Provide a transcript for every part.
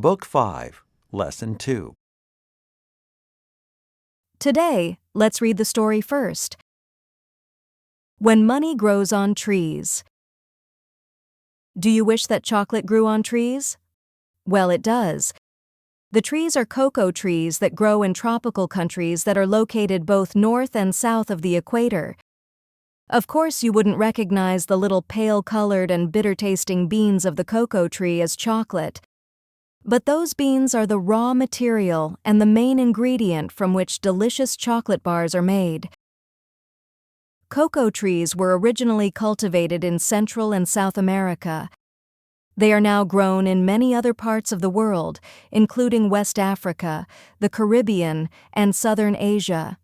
Book 5, Lesson 2. Today, let's read the story first. When money grows on trees. Do you wish that chocolate grew on trees? Well, it does. The trees are cocoa trees that grow in tropical countries that are located both north and south of the equator. Of course, you wouldn't recognize the little pale-colored and bitter-tasting beans of the cocoa tree as chocolate. But those beans are the raw material and the main ingredient from which delicious chocolate bars are made. Cocoa trees were originally cultivated in Central and South America. They are now grown in many other parts of the world, including West Africa, the Caribbean, and Southern Asia.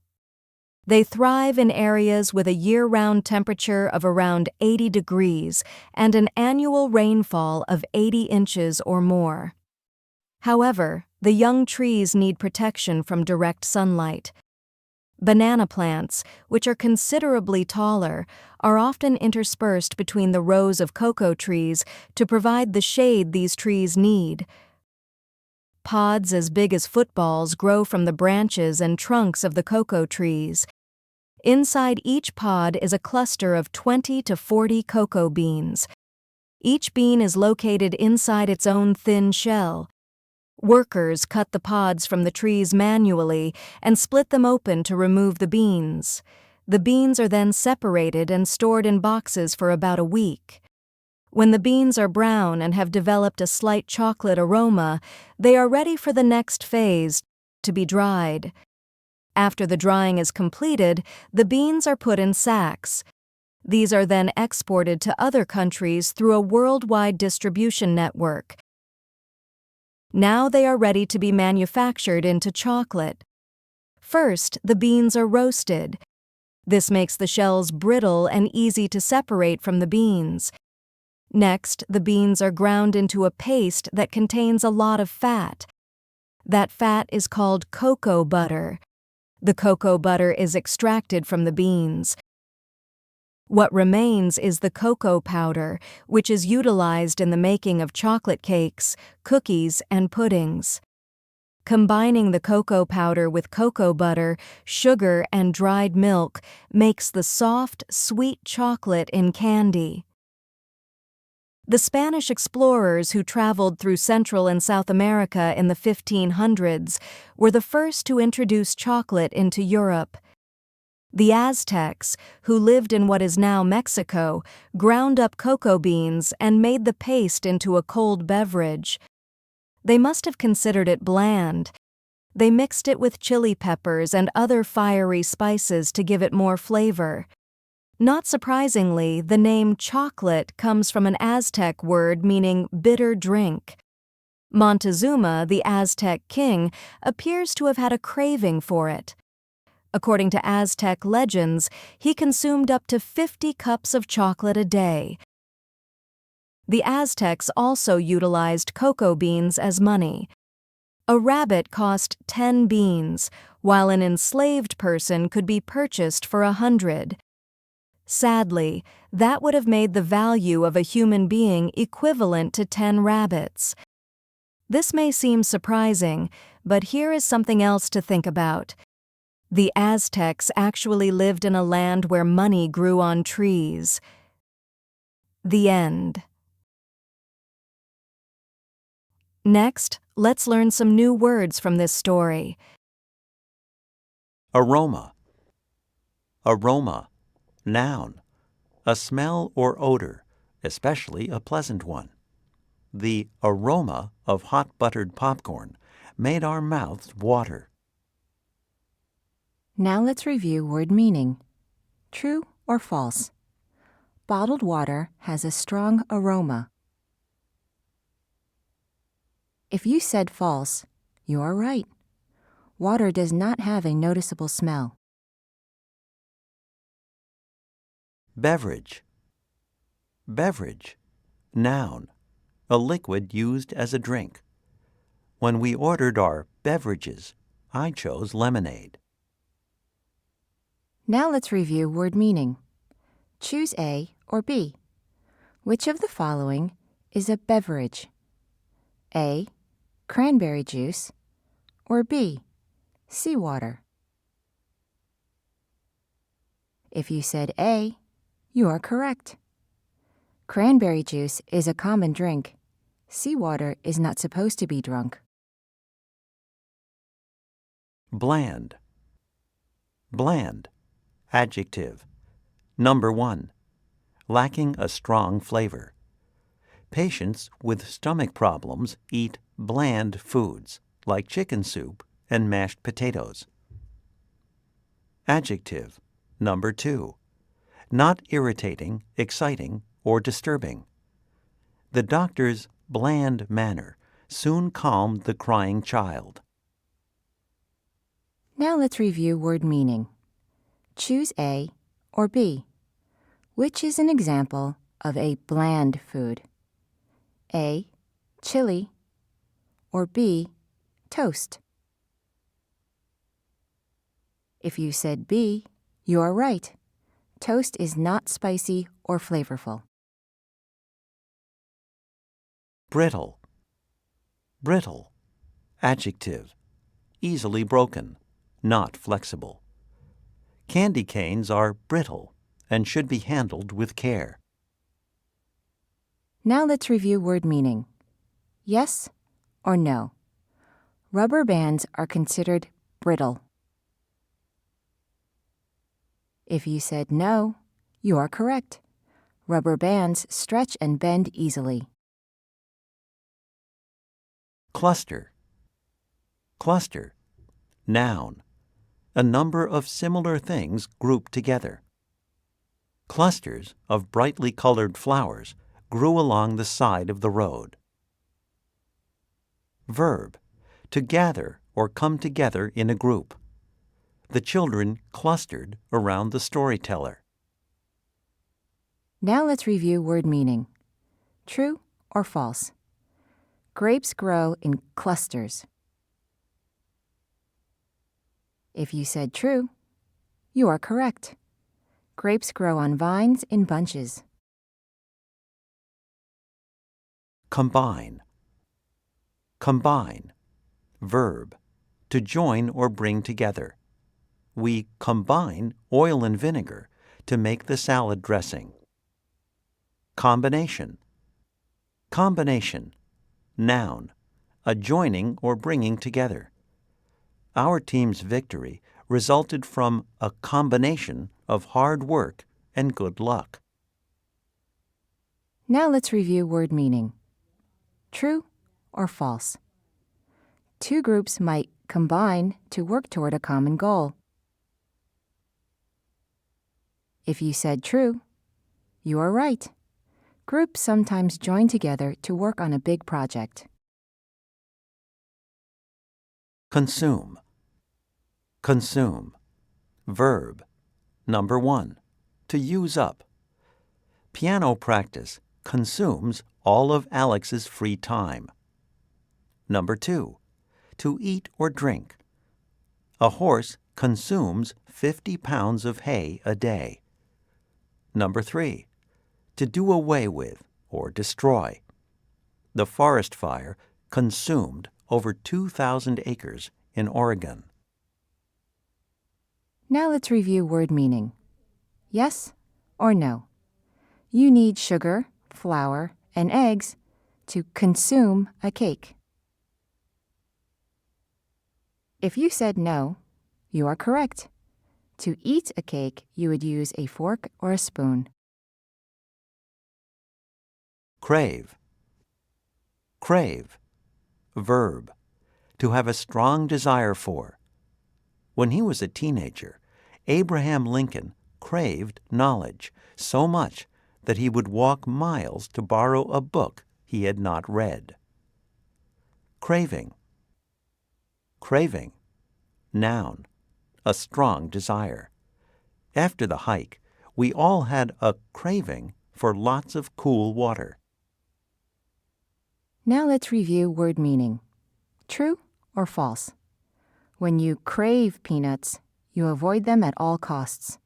They thrive in areas with a year-round temperature of around 80 degrees and an annual rainfall of 80 inches or more. However, the young trees need protection from direct sunlight. Banana plants, which are considerably taller, are often interspersed between the rows of cocoa trees to provide the shade these trees need. Pods as big as footballs grow from the branches and trunks of the cocoa trees. Inside each pod is a cluster of 20 to 40 cocoa beans. Each bean is located inside its own thin shell. Workers cut the pods from the trees manually and split them open to remove the beans. The beans are then separated and stored in boxes for about a week. When the beans are brown and have developed a slight chocolate aroma, they are ready for the next phase, to be dried. After the drying is completed, the beans are put in sacks. These are then exported to other countries through a worldwide distribution network. Now they are ready to be manufactured into chocolate. First, the beans are roasted. This makes the shells brittle and easy to separate from the beans. Next, the beans are ground into a paste that contains a lot of fat. That fat is called cocoa butter. The cocoa butter is extracted from the beans. What remains is the cocoa powder, which is utilized in the making of chocolate cakes, cookies, and puddings. Combining the cocoa powder with cocoa butter, sugar, and dried milk makes the soft, sweet chocolate in candy. The Spanish explorers who traveled through Central and South America in the 1500s were the first to introduce chocolate into Europe. The Aztecs, who lived in what is now Mexico, ground up cocoa beans and made the paste into a cold beverage. They must have considered it bland. They mixed it with chili peppers and other fiery spices to give it more flavor. Not surprisingly, the name chocolate comes from an Aztec word meaning bitter drink. Montezuma, the Aztec king, appears to have had a craving for it. According to Aztec legends, he consumed up to 50 cups of chocolate a day. The Aztecs also utilized cocoa beans as money. A rabbit cost 10 beans, while an enslaved person could be purchased for 100. Sadly, that would have made the value of a human being equivalent to 10 rabbits. This may seem surprising, but here is something else to think about. The Aztecs actually lived in a land where money grew on trees. The end. Next, let's learn some new words from this story. Aroma. Aroma. Noun. A smell or odor, especially a pleasant one. The aroma of hot buttered popcorn made our mouths water. Now let's review word meaning. True or false? Bottled water has a strong aroma. If you said false, you are right. Water does not have a noticeable smell. Beverage. Beverage. Noun. A liquid used as a drink. When we ordered our beverages, I chose lemonade. Now let's review word meaning. Choose A or B. Which of the following is a beverage? A. cranberry juice, or B, seawater? If you said A, you are correct. Cranberry juice is a common drink. Seawater is not supposed to be drunk. Bland. Bland. Adjective. Number 1. Lacking a strong flavor. Patients with stomach problems eat bland foods like chicken soup and mashed potatoes. Adjective. Number 2. Not irritating, exciting, or disturbing. The doctor's bland manner soon calmed the crying child. Now let's review word meaning. Choose A or B. Which is an example of a bland food? A, chili, or B, toast? If you said B, you are right. Toast is not spicy or flavorful. Brittle. Brittle. Adjective. Easily broken, not flexible. Candy canes are brittle and should be handled with care. Now let's review word meaning. Yes or no? Rubber bands are considered brittle. If you said no, you are correct. Rubber bands stretch and bend easily. Cluster. Cluster. Noun. A number of similar things grouped together. Clusters of brightly colored flowers grew along the side of the road. Verb. To gather or come together in a group. The children clustered around the storyteller. Now let's review word meaning. True or false? Grapes grow in clusters. If you said true, you are correct. Grapes grow on vines in bunches. Combine. Combine. Verb. To join or bring together. We combine oil and vinegar to make the salad dressing. Combination. Combination. Noun. A joining or bringing together. Our team's victory resulted from a combination of hard work and good luck. Now let's review word meaning. True or false? Two groups might combine to work toward a common goal. If you said true, you are right. Groups sometimes join together to work on a big project. Consume. Consume. Verb. Number 1. To use up. Piano practice consumes all of Alex's free time. Number 2. To eat or drink. A horse consumes 50 pounds of hay a day. Number 3. To do away with or destroy. The forest fire consumed over 2,000 acres in Oregon. Now let's review word meaning. Yes or no? You need sugar, flour, and eggs to consume a cake. If you said no, you are correct. To eat a cake, you would use a fork or a spoon. Crave. Crave. Verb. To have a strong desire for. When he was a teenager, Abraham Lincoln craved knowledge so much that he would walk miles to borrow a book he had not read. Craving. Craving. Noun. A strong desire. After the hike, we all had a craving for lots of cool water. Now let's review word meaning. True or false? When you crave peanuts, you avoid them at all costs.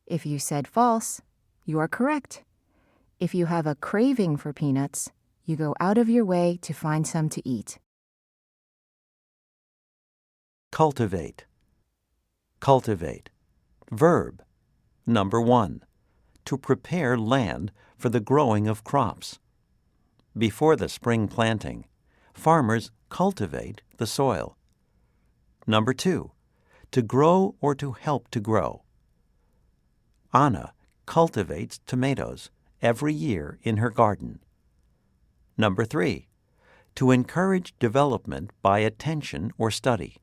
If you said false, you are correct. If you have a craving for peanuts, You go out of your way to find some to eat. Cultivate. Cultivate. Verb. Number 1. To prepare land for the growing of crops. Before the spring planting, farmers cultivate the soil. Number 2. To grow or to help to grow. Anna cultivates tomatoes every year in her garden. Number 3. To encourage development by attention or study.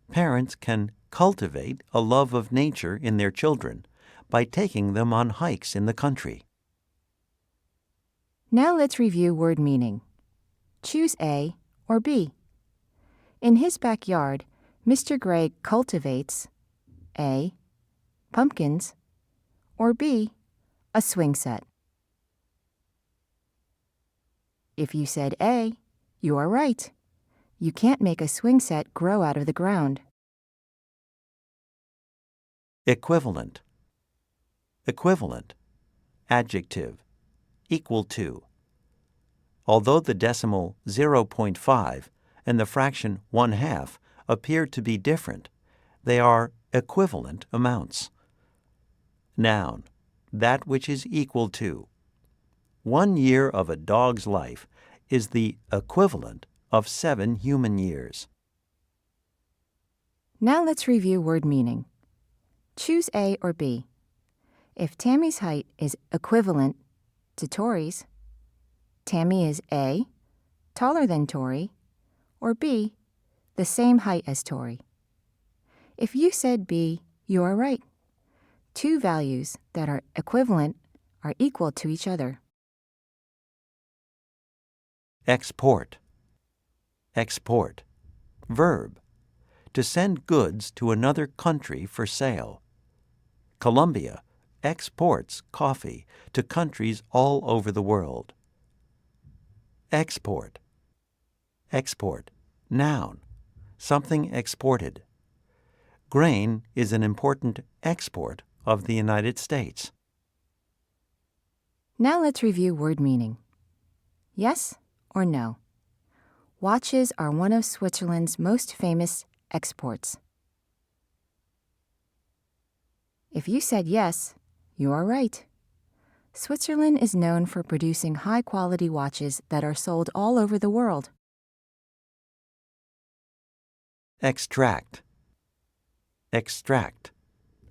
Parents can cultivate a love of nature in their children by taking them on hikes in the country. Now let's review word meaning. Choose A or B. In his backyard, Mr. Gray cultivates A. pumpkins, or B. a swing set. If you said A, you are right. You can't make a swing set grow out of the ground. Equivalent. Equivalent. Adjective. Equal to. Although the decimal 0.5 and the fraction 1/2 appear to be different, they are equivalent amounts. Noun. That which is equal to. 1 year of a dog's life is the equivalent of 7 human years. Now let's review word meaning. Choose A or B. If Tammy's height is equivalent to Tori's, Tammy is A, taller than Tori, or B, the same height as Tori. If you said B, you are right. Two values that are equivalent are equal to each other. Export. Export. Verb. To send goods to another country for sale. Colombia exports coffee to countries all over the world. Export. Export. Noun. Something exported. Grain is an important export of the United States. Now let's review word meaning. Yes or no? Watches are one of Switzerland's most famous exports. If you said yes, you are right. Switzerland is known for producing high-quality watches that are sold all over the world. Extract. Extract.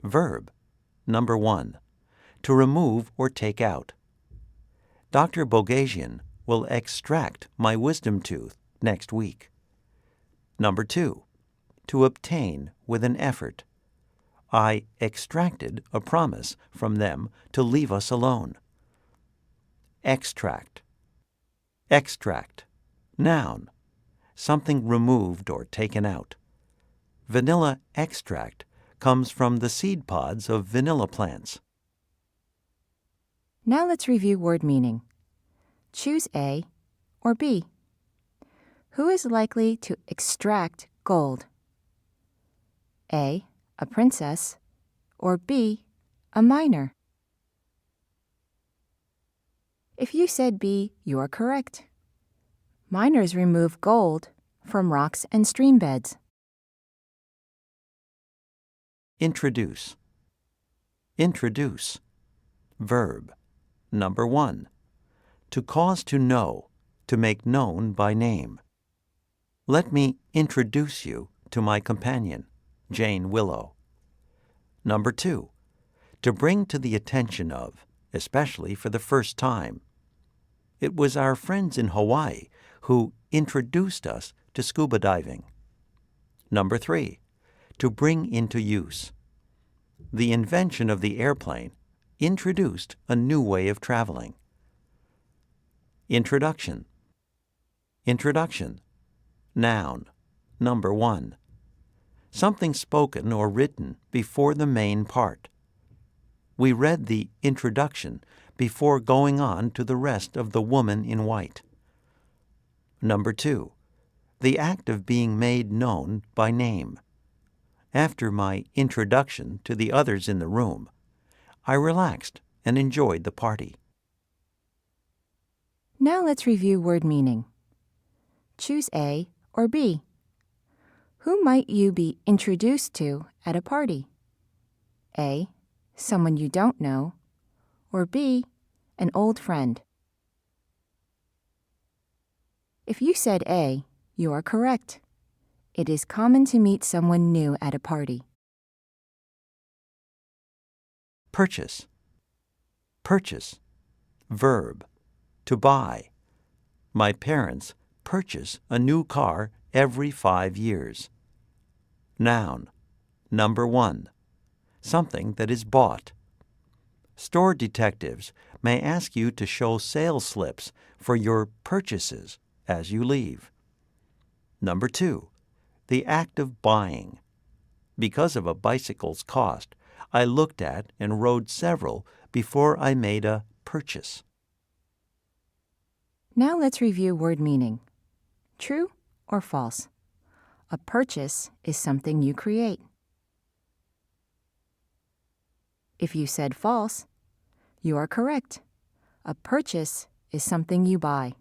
Verb. Number 1. To remove or take out. Dr. Bogajian will extract my wisdom tooth next week. Number 2. To obtain with an effort. I extracted a promise from them to leave us alone. Extract. Extract. Noun. Something removed or taken out. Vanilla extract comes from the seed pods of vanilla plants. Now let's review word meaning. Choose A or B. Who is likely to extract gold? A princess, or B, a miner? If you said B, you are correct. Miners remove gold from rocks and stream beds. Introduce. Introduce. Verb. Number 1. To cause to know, to make known by name. Let me introduce you to my companion, Jane Willow. Number 2. To bring to the attention of, especially for the first time. It was our friends in Hawaii who introduced us to scuba diving. Number 3. To bring into use. The invention of the airplane introduced a new way of traveling. Introduction. Introduction. Noun. Number 1. Something spoken or written before the main part. We read the introduction before going on to the rest of The Woman in White. Number 2. The act of being made known by name. After my introduction to the others in the room, I relaxed and enjoyed the party. Now let's review word meaning. Choose A or B. Who might you be introduced to at a party? A, someone you don't know, or B, an old friend. If you said A, you are correct. It is common to meet someone new at a party. Purchase. Purchase. Verb. To buy. My parents purchase a new car every 5 years. Noun. Number 1. Something that is bought. Store detectives may ask you to show sales slips for your purchases as you leave. Number 2. The act of buying. Because of a bicycle's cost, I looked at and rode several before I made a purchase. Now let's review word meaning. True or false? A purchase is something you create. If you said false, you are correct. A purchase is something you buy.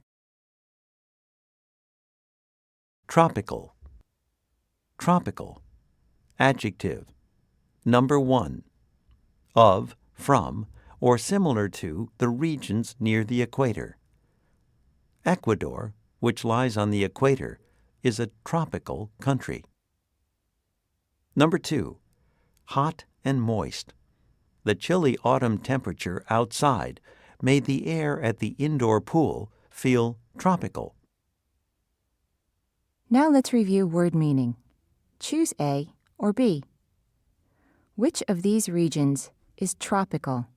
Tropical. Tropical. Adjective. Number 1. Of, from, or similar to the regions near the equator. Ecuador, which lies on the equator, is a tropical country. Number 2. Hot and moist. The chilly autumn temperature outside made the air at the indoor pool feel tropical. Now let's review word meaning. Choose A or B. Which of these regions is tropical?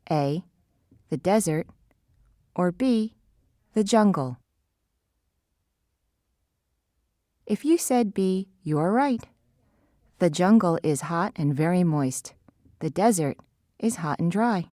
A, the desert, or B, the jungle? If you said B, you are right. The jungle is hot and very moist. The desert is hot and dry.